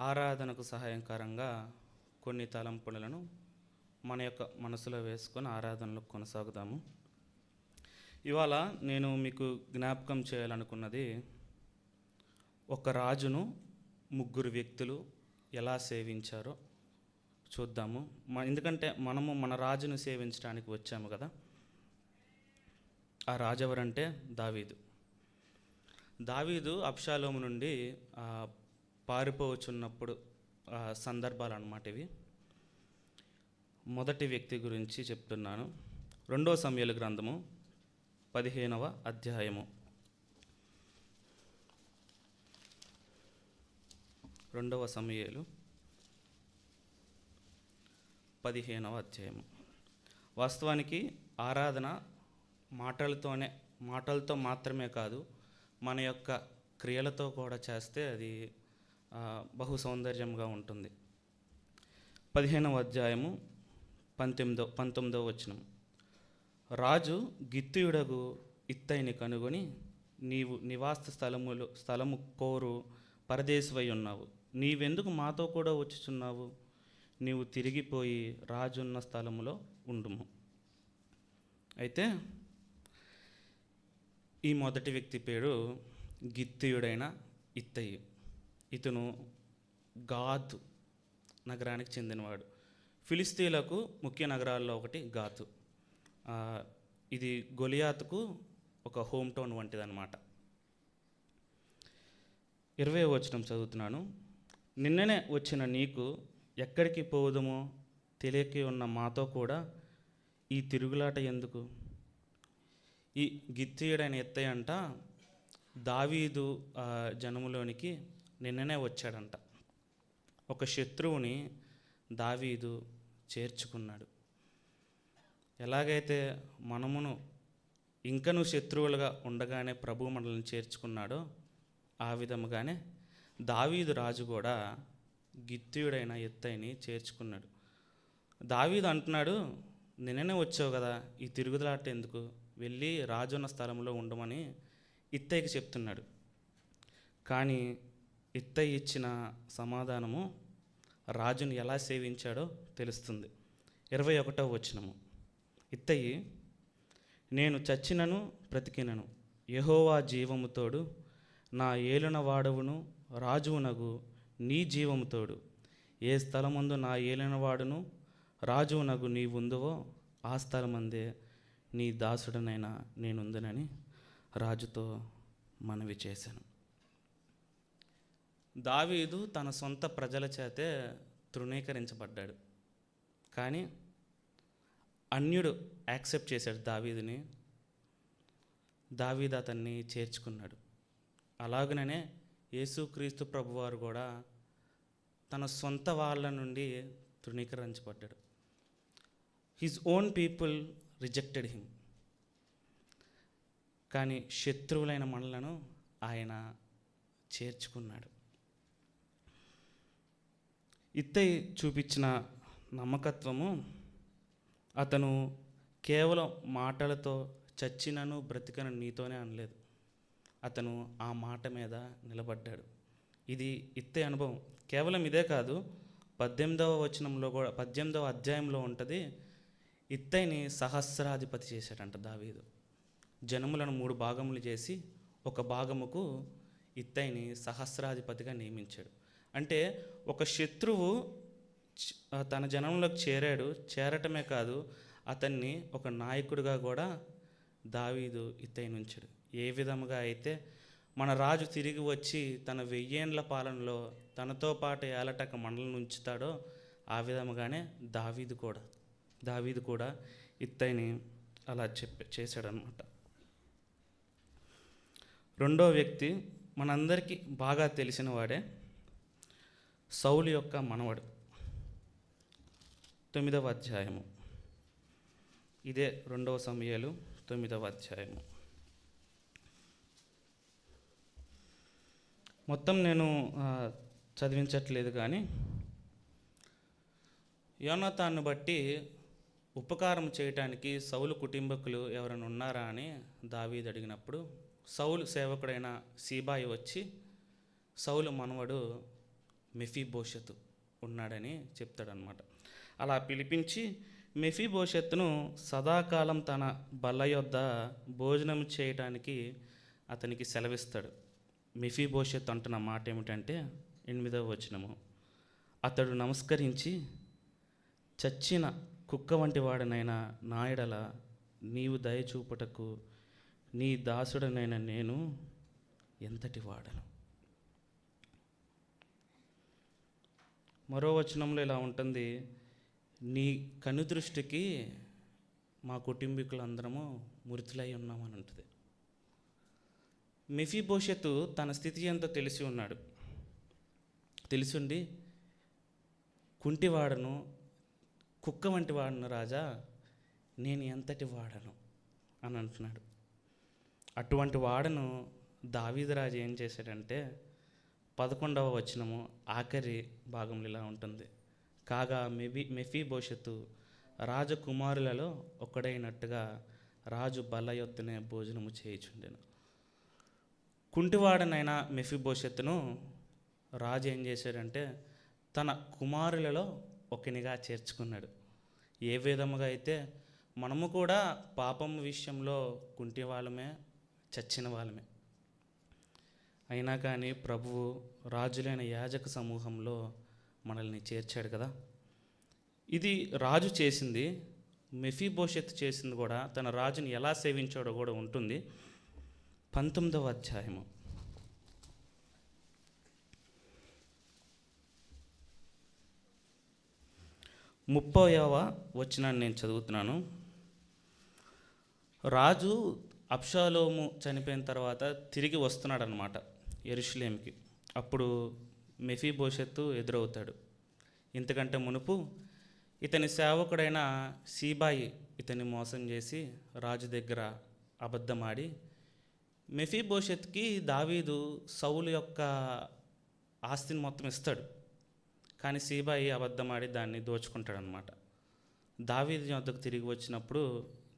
ఆరాధనకు సహాయకరంగా కొన్ని తలంపులను మన యొక్క మనసులో వేసుకొని ఆరాధనలో కొనసాగుదాము. ఇవాళ నేను మీకు జ్ఞాపకం చేయాలనుకున్నది, ఒక రాజును ముగ్గురు వ్యక్తులు ఎలా సేవించారో చూద్దాము. ఎందుకంటే మనము మన రాజును సేవించడానికి వచ్చాము కదా. ఆ రాజు ఎవరంటే దావీదు అబ్షాలోము నుండి పారిపోవచ్చున్నప్పుడు సందర్భాలు అన్నమాట ఇవి. మొదటి వ్యక్తి గురించి చెప్తున్నాను. 2వ సమూయేలు గ్రంథము 15వ అధ్యాయము. 2వ సమూయేలు 15వ అధ్యాయము. వాస్తవానికి ఆరాధన మాటలతో మాత్రమే కాదు, మన యొక్క క్రియలతో కూడా చేస్తే అది బహు సౌందర్యంగా ఉంటుంది. 15వ అధ్యాయము 19వ వచనం. రాజు గిత్తీయుడగు ఇత్తయిని కనుగొని, నీవు నివాస స్థలము కోరు పరదేశివై ఉన్నావు, నీవెందుకు మాతో కూడా వచ్చుచున్నావు? నీవు తిరిగిపోయి రాజున్న స్థలములో ఉండుము. అయితే ఈ మొదటి వ్యక్తి పేరు గిత్తీయుడైన ఇత్తయి. ఇతను గాతు నగరానికి చెందినవాడు. ఫిలిస్తీన్లకు ముఖ్య నగరాల్లో ఒకటి గాతు. ఇది గొలియాతుకు ఒక హోమ్ టౌన్ వంటిదన్నమాట. 20వ వచనం చదువుతున్నాను. నిన్ననే వచ్చిన నీకు ఎక్కడికి పోదుమో తెలియక ఉన్న మాతో కూడా ఈ తిరుగులాట ఎందుకు? ఈ గిత్తీయుడైన ఎత్తయి అంట దావీదు జనములోనికి నిన్ననే వచ్చాడంట. ఒక శత్రువుని దావీదు చేర్చుకున్నాడు. ఎలాగైతే మనమును ఇంకను శత్రువులుగా ఉండగానే ప్రభు మనల్ని చేర్చుకున్నాడో, ఆ విధముగానే దావీదు రాజు కూడా గిత్తీయుడైన ఎత్తయిని చేర్చుకున్నాడు. దావీదు అంటున్నాడు, నిన్ననే వచ్చావు కదా, ఈ తిరుగులాట ఎందుకు? వెళ్ళి రాజున్న స్థలంలో ఉండమని ఇత్తయికి చెప్తున్నాడు. కానీ ఇత్తయి ఇచ్చిన సమాధానము రాజుని ఎలా సేవించాడో తెలుస్తుంది. 21వ వచనము. ఇత్తయి, నేను చచ్చినను బ్రతికినను యెహోవా జీవముతోడు, నా ఏలిన వాడవును రాజువునగు నీ జీవముతోడు, ఏ స్థలమందు నా ఏలినవాడును రాజువునగు నీవుందువో ఆ స్థలమందే నీ దాసుడనైనా నేనుందునని రాజుతో మనవి చేశాను. దావీదు తన సొంత ప్రజల చేతే తృణీకరించబడ్డాడు. కానీ అన్యుడు యాక్సెప్ట్ చేశాడు దావీదుని. దావీదు అతన్ని చేర్చుకున్నాడు. అలాగనే యేసుక్రీస్తు ప్రభువారు కూడా తన సొంత వాళ్ళ నుండి తృణీకరించబడ్డాడు. His own people rejected him. కానీ శత్రువులైన మనలను ఆయన చేర్చుకున్నాడు. ఇత్తయి చూపించిన నమ్మకత్వము, అతను కేవలం మాటలతో చచ్చినను బ్రతికను నీతోనే అనలేదు. అతను ఆ మాట మీద నిలబడ్డాడు. ఇది ఇత్తయి అనుభవం. కేవలం ఇదే కాదు, 18వ అధ్యాయంలో ఉంటుంది, ఇత్తయిని సహస్రాధిపతి చేశాడంట దావీదు. జనములను 3 భాగములు చేసి ఒక భాగముకు ఇత్తయిని సహస్రాధిపతిగా నియమించాడు. అంటే ఒక శత్రువు తన జనంలోకి చేరటమే కాదు, అతన్ని ఒక నాయకుడిగా కూడా దావీదు ఇత్తయిని ఉంచాడు. ఏ విధముగా అయితే మన రాజు తిరిగి వచ్చి తన 1000 ఏండ్ల పాలనలో తనతో పాటు ఏలటక మనల్ని ఉంచుతాడో, ఆ విధముగానే దావీదు కూడా ఇత్తయిని అలా చేశాడనమాట. 2వ వ్యక్తి మనందరికీ బాగా తెలిసిన వాడే, సౌలు యొక్క మనవడు. 9వ అధ్యాయము. ఇదే 2వ సమూయేలు 9వ అధ్యాయము. మొత్తం నేను చదివించట్లేదు, కానీ యోనాతాను బట్టి ఉపకారం చేయటానికి సౌలు కుటుంబకులు ఎవరైనా ఉన్నారా అని దావీదు అడిగినప్పుడు, సౌలు సేవకుడైన సీబాయి వచ్చి సౌలు మనవడు మెఫీబోషెతు ఉన్నాడని చెప్తాడనమాట. అలా పిలిపించి మెఫీబోషెతును సదాకాలం తన బల్ల యొద్ద భోజనం చేయడానికి అతనికి సెలవిస్తాడు. మెఫీబోషెతు అంటున్న మాట ఏమిటంటే 8వ వచనము, అతడు నమస్కరించి, చచ్చిన కుక్క వంటి వాడనైనా నా యెడల నీవు దయచూపుటకు నీ దాసుడనైన నేను ఎంతటి వాడను. మరో వచనంలో ఇలా ఉంటుంది, నీ కనుదృష్టికి మా కుటుంబీకులందరము మృతులై ఉన్నామని ఉంటుంది. మెఫీబోషెతు తన స్థితి ఎంతో తెలిసి ఉన్నాడు. తెలిసిండి కుంటివాడను, కుక్క వంటి వాడను రాజా, నేను ఎంతటి వాడను అని అంటున్నాడు. అటువంటి వాడను దావీదు రాజు ఏం చేశాడంటే 11వ వచనము ఆఖరి భాగంలో ఇలా ఉంటుంది, కాగా మెఫీబోషెతు రాజకుమారులలో ఒకడైనట్టుగా రాజు బల్ల యొద్దనే భోజనము చేయుచుండెను. కుంటివాడనైన మెఫీబోషెతును రాజు ఏం చేశాడంటే తన కుమారులలో ఒకనిగా చేర్చుకున్నాడు. ఏ విధముగా అయితే మనము కూడా పాపం విషయంలో కుంటి వాళ్ళమే, చచ్చిన వాళ్ళమే, అయినా కానీ ప్రభువు రాజులైన యాజక సమూహంలో మనల్ని చేర్చాడు కదా. ఇది రాజు చేసింది. మెఫీబోషెతు చేసింది కూడా, తన రాజుని ఎలా సేవించాడో కూడా ఉంటుంది. 19వ అధ్యాయము 30వ వచనాన్ని నేను చదువుతున్నాను. రాజు అబ్షాలోము చనిపోయిన తర్వాత తిరిగి వస్తున్నాడు అనమాట యెరూషలేముకి. అప్పుడు మెఫీబోషెతు ఎదురవుతాడు. ఇంతకంటే మునుపు ఇతని సేవకుడైన సీబాయి ఇతన్ని మోసం చేసి రాజు దగ్గర అబద్ధమాడి, మెఫీబోషెతుకి దావీదు సౌలు యొక్క ఆస్తిని మొత్తం ఇస్తాడు. కానీ సీబాయి అబద్ధమాడి దాన్ని దోచుకుంటాడనమాట. దావీదు వద్దకు తిరిగి వచ్చినప్పుడు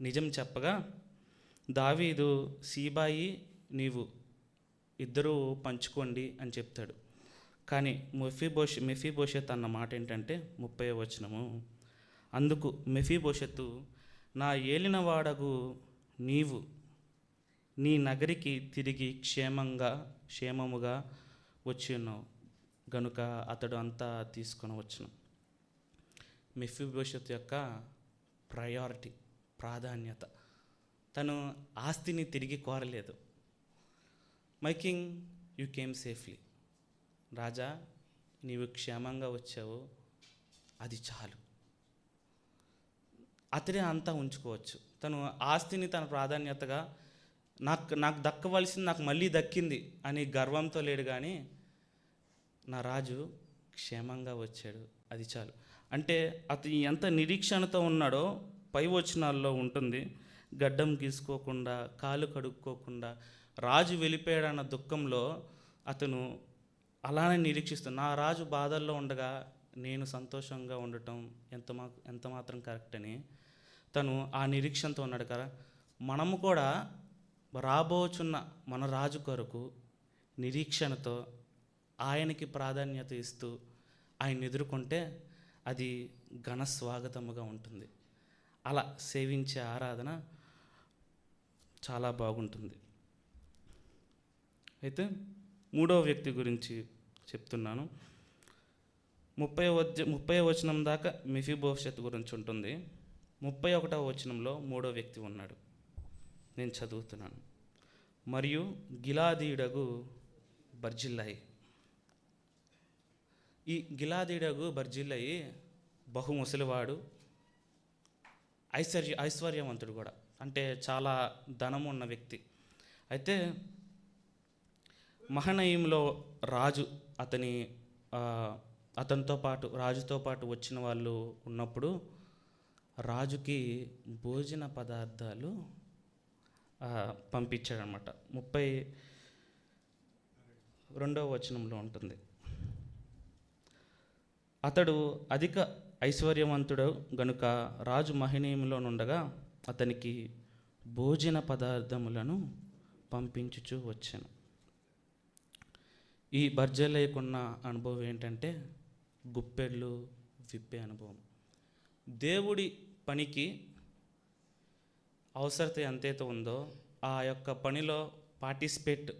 నిజం చెప్పగా దావీదు, సీబాయి నీవు ఇద్దరూ పంచుకోండి అని చెప్తాడు. కానీ మెఫీబోషెత్ అన్న మాట ఏంటంటే 30వ వచనము, అందుకు మెఫీబోషెతు, నా ఏలినవాడగు నీవు నీ నగరికి తిరిగి క్షేమముగా వచ్చి ఉన్నావు గనుక అతడు అంతా తీసుకొని వచ్చును. మెఫీబోషెతు యొక్క ప్రయారిటీ, ప్రాధాన్యత, తను ఆస్తిని తిరిగి కోరలేదు. My king, you came safely, రాజా నీవు క్షేమంగా వచ్చావు, అది చాలు. అతడే అంతా ఉంచుకోవచ్చు. తను ఆస్తిని తన ప్రాధాన్యతగా నాకు దక్కవలసింది నాకు మళ్ళీ దక్కింది అని గర్వంతో లేడు, కానీ నా రాజు క్షేమంగా వచ్చాడు, అది చాలు. అంటే అతను ఎంత నిరీక్షణతో ఉన్నాడో పై వచనాల్లో ఉంటుంది. గడ్డం గీసుకోకుండా, కాలు కడుక్కోకుండా రాజు వెళ్ళిపోయాడన్న దుఃఖంలో అతను అలానే నిరీక్షిస్తాడు. నా రాజు బాధల్లో ఉండగా నేను సంతోషంగా ఉండటం ఎంత మాత్రం కరెక్ట్ అని తను ఆ నిరీక్షణతో ఉన్నాడు కదా. మనము కూడా రాబోచున్న మన రాజు కొరకు నిరీక్షణతో ఆయనకి ప్రాధాన్యత ఇస్తూ ఆయన ఎదుర్కొంటే అది ఘన స్వాగతముగా ఉంటుంది. అలా సేవించే ఆరాధన చాలా బాగుంటుంది. అయితే 3వ వ్యక్తి గురించి చెప్తున్నాను. 30వ వచనం దాకా మెఫీబోషెతు గురించి ఉంటుంది. 31వ వచనంలో 3వ వ్యక్తి ఉన్నాడు. నేను చదువుతున్నాను. మరియు గిలాదీయుడగు బర్జిల్లయి. ఈ గిలాదీయుడగు బర్జిల్లయి బహు ముసలివాడు, ఐశ్వర్యవంతుడు కూడా, అంటే చాలా ధనం ఉన్న వ్యక్తి. అయితే మహనయీంలో రాజు అతనితో పాటు రాజుతో పాటు వచ్చిన వాళ్ళు ఉన్నప్పుడు రాజుకి భోజన పదార్థాలు పంపించాడనమాట. 32వ వచనంలో ఉంటుంది. అతడు అధిక ఐశ్వర్యవంతుడు గనుక రాజు మహనీయంలో నుండగా అతనికి భోజన పదార్థములను పంపించుచూ వచ్చాను. ఈ బర్జలయ్యకున్న అనుభవం ఏంటంటే గుప్పెళ్ళు విప్పే అనుభవం. దేవుడి పనికి అవసరత ఎంతైతే ఉందో ఆ యొక్క పనిలో పార్టిసిపేట్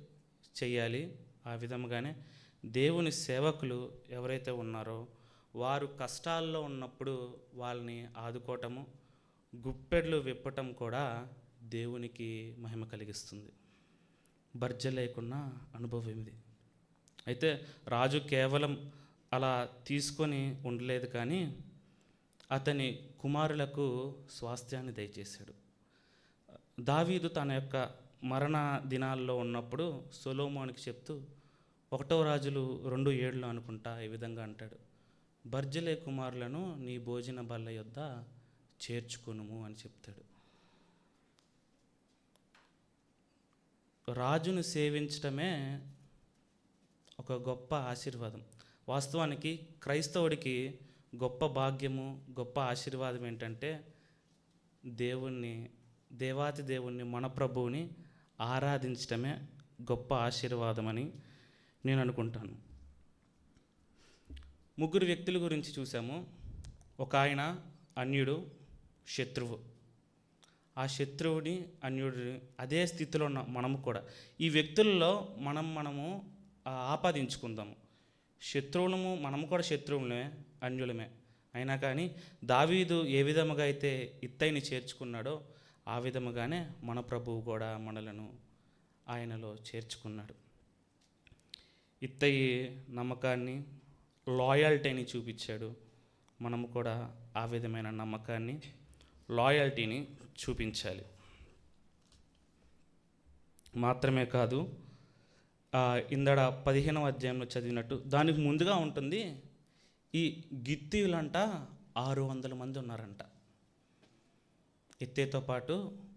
చేయాలి. ఆ విధముగానే దేవుని సేవకులు ఎవరైతే ఉన్నారో వారు కష్టాల్లో ఉన్నప్పుడు వాళ్ళని ఆదుకోవటము, గుప్పెళ్ళు విప్పటం కూడా దేవునికి మహిమ కలిగిస్తుంది. బర్జలేకున్న అనుభవం ఇది. అయితే రాజు కేవలం అలా తీసుకొని ఉండలేదు, కానీ అతని కుమారులకు స్వాస్థ్యాన్ని దయచేశాడు. దావీదు తన యొక్క మరణ దినాల్లో ఉన్నప్పుడు సొలొమోనుకి చెప్తూ 1 రాజులు 2:7 అనుకుంటా ఈ విధంగా అంటాడు, బర్జిలై కుమారులను నీ భోజన బల్ల యొద్ద చేర్చుకొనుము అని చెప్తాడు. రాజును సేవించటమే ఒక గొప్ప ఆశీర్వాదం. వాస్తవానికి క్రైస్తవుడికి గొప్ప భాగ్యము, గొప్ప ఆశీర్వాదం ఏంటంటే దేవాతి దేవుణ్ణి మన ప్రభువుని ఆరాధించటమే గొప్ప ఆశీర్వాదమని నేను అనుకుంటాను. 3 వ్యక్తుల గురించి చూసాము. ఒక ఆయన అన్యుడు, శత్రువు. ఆ శత్రువుని, అన్యుడిని అదే స్థితిలో ఉన్న మనము కూడా ఈ వ్యక్తుల్లో మనము ఆపాదించుకుందాము. శత్రువులము, మనము కూడా శత్రువులమే, అన్యులమే. అయినా కానీ దావీదు ఏ విధముగా అయితే ఇత్తయిని చేర్చుకున్నాడో ఆ విధముగానే మన ప్రభువు కూడా మనలను ఆయనలో చేర్చుకున్నాడు. ఇత్తయి నమ్మకాన్ని, లాయల్టీని చూపించాడు. మనము కూడా ఆ విధమైన నమ్మకాన్ని, లాయల్టీని చూపించాలి. మాత్రమే కాదు, ఇందడ 15వ అధ్యాయంలో చదివినట్టు దానికి ముందుగా ఉంటుంది, ఈ గిత్తీయులంట 600 మంది ఉన్నారంట. ఇత్తేతో పాటు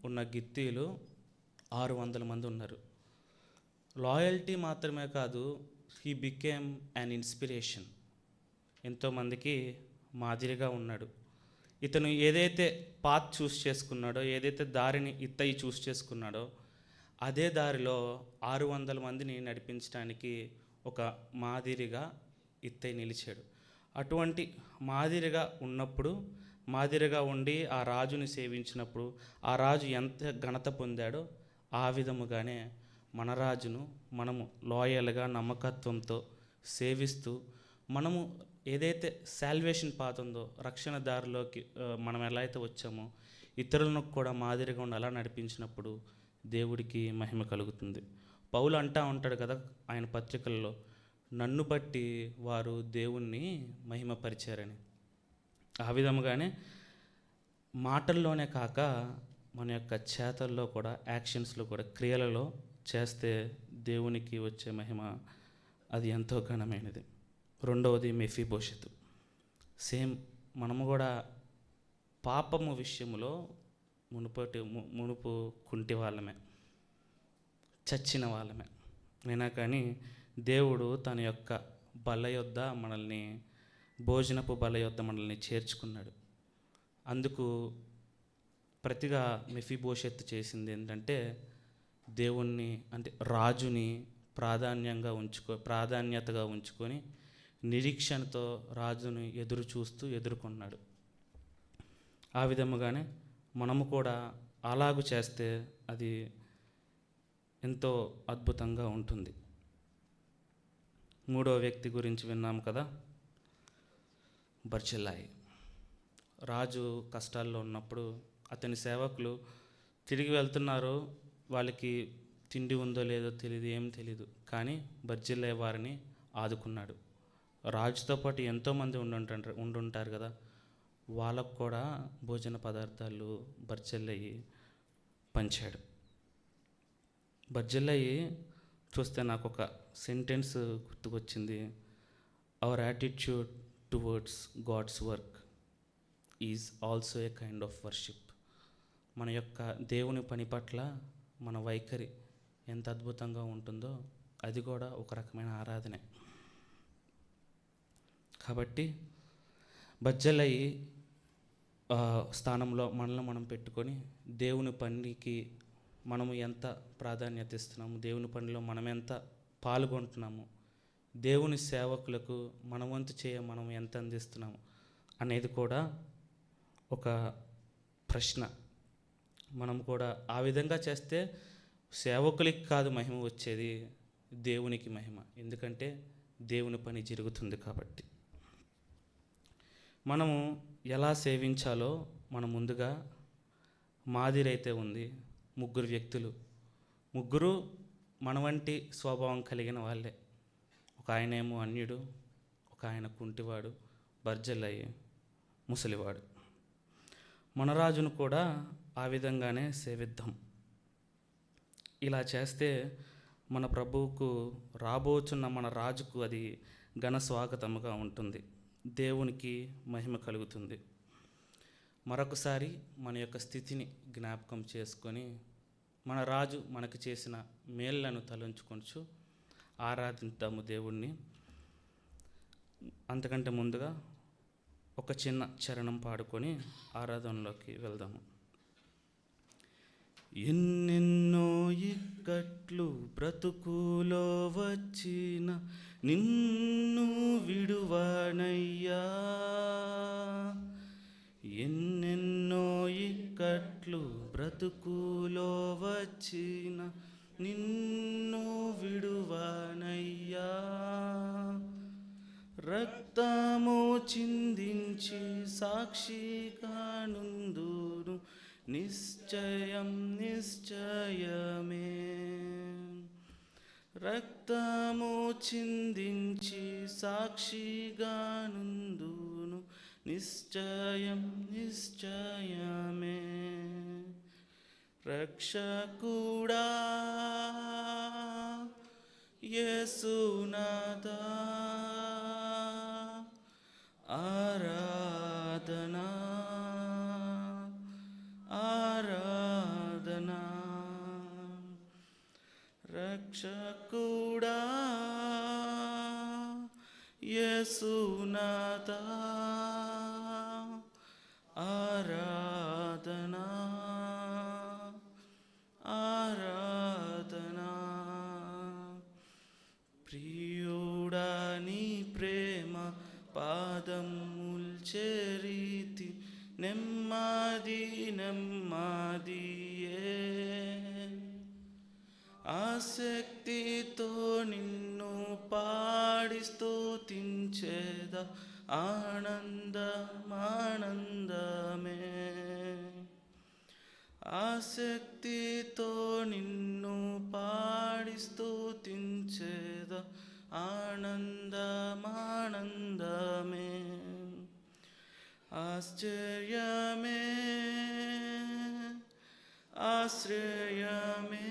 ఉన్న గిత్తీయులు 600 మంది ఉన్నారు. లాయల్టీ మాత్రమే కాదు, హీ బికేమ్ అన్ ఇన్స్పిరేషన్. ఎంతోమందికి మాదిరిగా ఉన్నాడు. ఇతను ఏదైతే పాత్ చూస్ చేసుకున్నాడో, ఏదైతే దారిని ఇత్తయి చూస్ చేసుకున్నాడో అదే దారిలో 600 మందిని నడిపించడానికి ఒక మాదిరిగా ఇత్తయి నిలిచాడు. అటువంటి మాదిరిగా ఉన్నప్పుడు, మాదిరిగా ఉండి ఆ రాజుని సేవించినప్పుడు ఆ రాజు ఎంత ఘనత పొందాడో ఆ విధముగానే మన రాజును మనము లాయల్గా, నమ్మకత్వంతో సేవిస్తూ, మనము ఏదైతే సాల్వేషన్ పాత్ ఉందో, రక్షణ దారిలోకి మనం ఎలా అయితే వచ్చామో ఇతరులను కూడా మాదిరిగా ఉండి అలా నడిపించినప్పుడు దేవుడికి మహిమ కలుగుతుంది. పౌలు అంటా ఉంటాడు కదా ఆయన పత్రికల్లో, నన్ను బట్టి వారు దేవుణ్ణి మహిమపరిచారని. ఆ విధముగానే మాటల్లోనే కాక మన యొక్క చేతల్లో కూడా, యాక్షన్స్లో కూడా, క్రియలలో చేస్తే దేవునికి వచ్చే మహిమ అది ఎంతో ఘనమైనది. 2వది మెఫీబోషెతు. సేమ్ మనము కూడా పాపము విషయంలో మునుపు కుంటి వాళ్ళమే, చచ్చిన వాళ్ళమే. అయినా కానీ దేవుడు తన యొక్క బల్ల యొద్ద మనల్ని, భోజనపు బల్ల యొద్ద మనల్ని చేర్చుకున్నాడు. అందుకు ప్రతిగా మెఫీబోషెతు చేసింది ఏంటంటే దేవుణ్ణి, అంటే రాజుని ప్రాధాన్యతగా ఉంచుకొని నిరీక్షణతో రాజుని ఎదుర్కొన్నాడు. ఆ విధముగానే మనము కూడా అలాగూ చేస్తే అది ఎంతో అద్భుతంగా ఉంటుంది. 3వ వ్యక్తి గురించి విన్నాము కదా, బర్జిల్లయి. రాజు కష్టాల్లో ఉన్నప్పుడు అతని సేవకులు తిరిగి వెళ్తున్నారు. వాళ్ళకి తిండి ఉందో లేదో తెలియదు, ఏం తెలీదు. కానీ బర్జిల్లయి వారిని ఆదుకున్నాడు. రాజుతో పాటు ఎంతోమంది ఉండుంటారు కదా, వాళ్ళకు కూడా భోజన పదార్థాలు బర్జిల్లయి పంచాడు. బర్జిల్లయి చూస్తే నాకు ఒక సెంటెన్స్ గుర్తుకొచ్చింది, our attitude towards God's work is also a kind of worship. మన యొక్క దేవుని పని పట్ల మన వైఖరి ఎంత అద్భుతంగా ఉంటుందో అది కూడా ఒక రకమైన ఆరాధనే. కాబట్టి బర్జిల్లయి స్థానంలో మనల్ని మనం పెట్టుకొని దేవుని పనికి మనము ఎంత ప్రాధాన్యత ఇస్తున్నాము, దేవుని పనిలో మనం ఎంత పాల్గొంటున్నాము, దేవుని సేవకులకు మన వంతు మనం ఎంత అందిస్తున్నాము అనేది కూడా ఒక ప్రశ్న. మనం కూడా ఆ విధంగా చేస్తే సేవకులకి కాదు మహిమ వచ్చేది, దేవునికి మహిమ. ఎందుకంటే దేవుని పని జరుగుతుంది కాబట్టి. మనము ఎలా సేవించాలో మనం ముందుగా మాదిరి అయితే ఉంది. ముగ్గురు వ్యక్తులు, ముగ్గురు మన వంటి స్వభావం కలిగిన వాళ్ళే. ఒక ఆయనేమో అన్యుడు, ఒక ఆయన కుంటివాడు, బర్జలయ్యి ముసలివాడు. మన రాజును కూడా ఆ విధంగానే సేవిద్దాం. ఇలా చేస్తే మన ప్రభువుకు, రాబోచున్న మన రాజుకు అది ఘన స్వాగతముగా ఉంటుంది, దేవునికి మహిమ కలుగుతుంది. మరొకసారి మన యొక్క స్థితిని జ్ఞాపకం చేసుకొని మన రాజు మనకు చేసిన మేళ్లను తలంచుకొనుచు ఆరాధిద్దాము దేవుణ్ణి. అంతకంటే ముందుగా ఒక చిన్న చరణం పాడుకొని ఆరాధనలోకి వెళ్దాము. ఎన్నెన్నో ఇక్కట్లు బ్రతుకులో వచ్చిన నిన్ను విడువనయ్యా, ఎన్నెన్నో ఇక్కట్లు బ్రతుకులో వచ్చిన నిన్ను విడువనయ్యా, రక్తము చిందించి సాక్షిగా నుందును నిశ్చయం నిశ్చయమే, రక్తము చిందించి సాక్షిగా నుందును నిశ్చయం నిశ్చయమే. రక్షకుడా యేసునాథా ఆరాధనా ఆరాధనా, రక్షకుడా యేసునాథా ఆరాధనా ఆరాధనా. ప్రియుడా నీ ప్రేమ పాదముల్ చేరితి, నెమ్మది నెమ్మదియే, ఆసక్తితో నిన్ను పాడి స్తుతించేద ఆనందమానందమే, ఆసక్తితో నిన్ను పాడి స్తుతించేద ఆనందమానందమే. ఆశ్చర్యమే ఆశ్రయమే